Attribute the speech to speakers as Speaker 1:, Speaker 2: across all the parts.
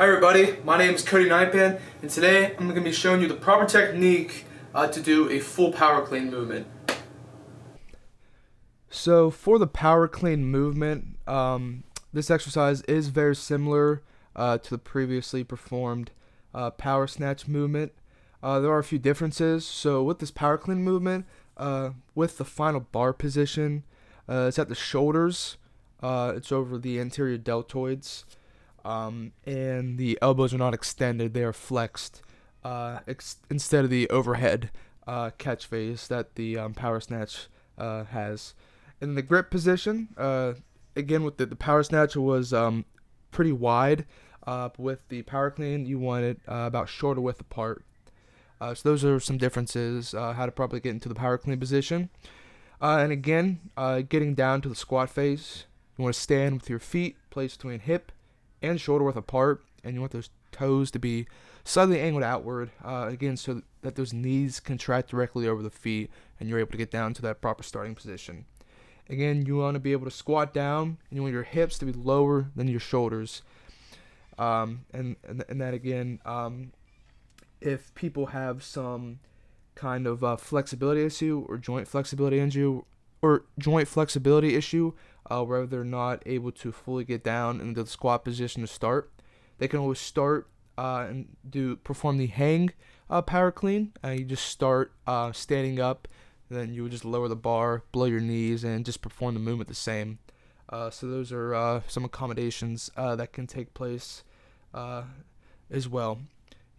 Speaker 1: Hi everybody, my name is Cody Ninepan, and today I'm going to be showing you the proper technique to do a full power clean movement.
Speaker 2: So for the power clean movement, this exercise is very similar to the previously performed power snatch movement. There are a few differences. So with this power clean movement, with the final bar position, it's at the shoulders. It's over the anterior deltoids, and the elbows are not extended; they are flexed instead of the overhead catch phase that the power snatch has. In the grip position, again with the power snatch, it was pretty wide. With the power clean, you want it about shoulder width apart. So those are some differences, how to properly get into the power clean position. And again, getting down to the squat phase, you want to stand with your feet placed between hip and shoulder width apart, and you want those toes to be slightly angled outward, again, so that those knees contract directly over the feet, and you're able to get down to that proper starting position. Again, you want to be able to squat down, and you want your hips to be lower than your shoulders. And that again, if people have some kind of flexibility issue or joint flexibility issue, where they're not able to fully get down into the squat position to start, they can always start and perform the hang power clean. You just start standing up. Then you would just lower the bar below your knees and just perform the movement the same. So those are some accommodations that can take place as well.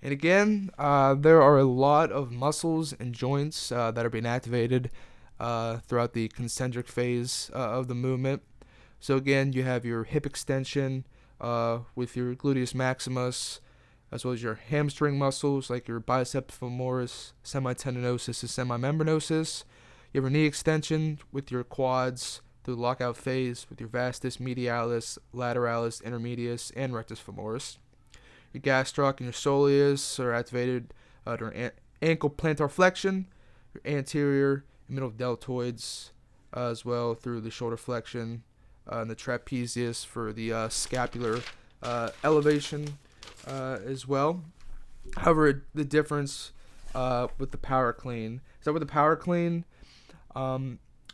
Speaker 2: And again, there are a lot of muscles and joints that are being activated throughout the concentric phase of the movement. So again, you have your hip extension with your gluteus maximus, as well as your hamstring muscles like your biceps femoris, semitendinosus, and semimembranosus. You have your knee extension with your quads through the lockout phase with your vastus medialis, lateralis, intermedius, and rectus femoris. Your gastroc and your soleus are activated during ankle plantar flexion, your anterior and middle deltoids, as well through the shoulder flexion, and the trapezius for the scapular elevation as well. However, the difference with the power clean is that with the power clean,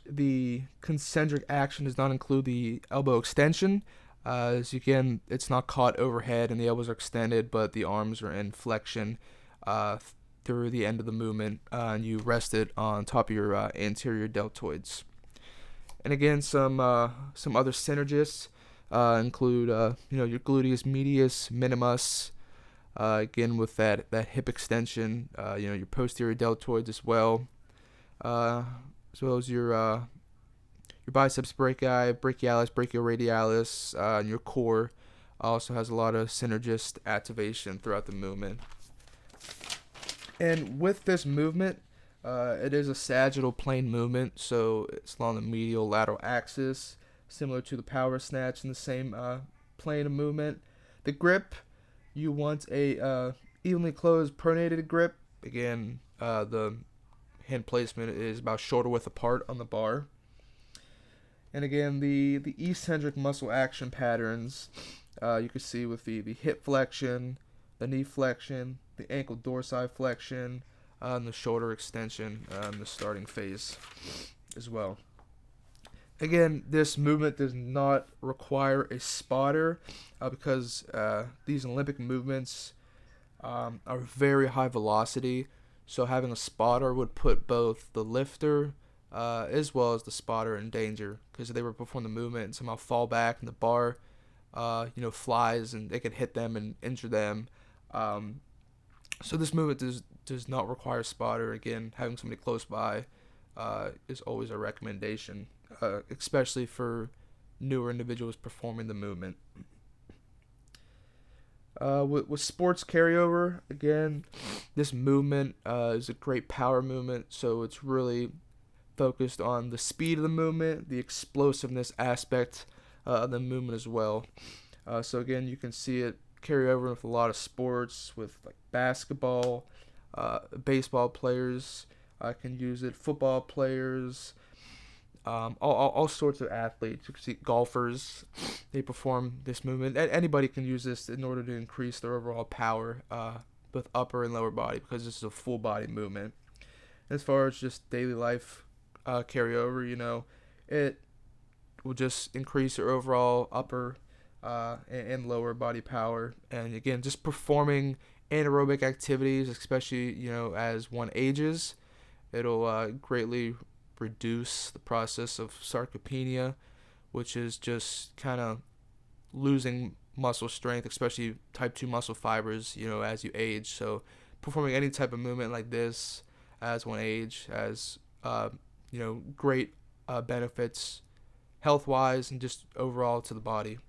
Speaker 2: the concentric action does not include the elbow extension. As again, it's not caught overhead and the elbows are extended, but the arms are in flexion through the end of the movement, and you rest it on top of your anterior deltoids. And again, some other synergists include your gluteus medius, minimus. Again, with that hip extension, your posterior deltoids as well as your biceps brachii, brachialis, brachioradialis, and your core also has a lot of synergist activation throughout the movement. And with this movement, it is a sagittal plane movement, so it's along the medial lateral axis, similar to the power snatch in the same plane of movement. The grip, you want a evenly closed pronated grip. Again, the hand placement is about shoulder width apart on the bar. And again, the eccentric muscle action patterns you can see with the hip flexion, the knee flexion, the ankle dorsiflexion, and the shoulder extension in the starting phase as well. Again, this movement does not require a spotter because these Olympic movements are very high velocity. So having a spotter would put both the lifter as well as the spotter in danger, because if they were to perform the movement and somehow fall back and the bar flies and they could hit them and injure them. So this movement does not require a spotter. Again, having somebody close by is always a recommendation, especially for newer individuals performing the movement. With sports carryover, again, this movement is a great power movement, so it's really focused on the speed of the movement, the explosiveness aspect of the movement as well. So again, you can see it carry over with a lot of sports, with like basketball, baseball players can use it, football players, all sorts of athletes. You can see golfers, they perform this movement. Anybody can use this in order to increase their overall power, both upper and lower body, because this is a full body movement. As far as just daily life carryover, it will just increase your overall upper and lower body power. And again, just performing anaerobic activities, especially as one ages, it'll greatly reduce the process of sarcopenia, which is just kind of losing muscle strength, especially type 2 muscle fibers, as you age. So performing any type of movement like this as one age has, great benefits health-wise and just overall to the body.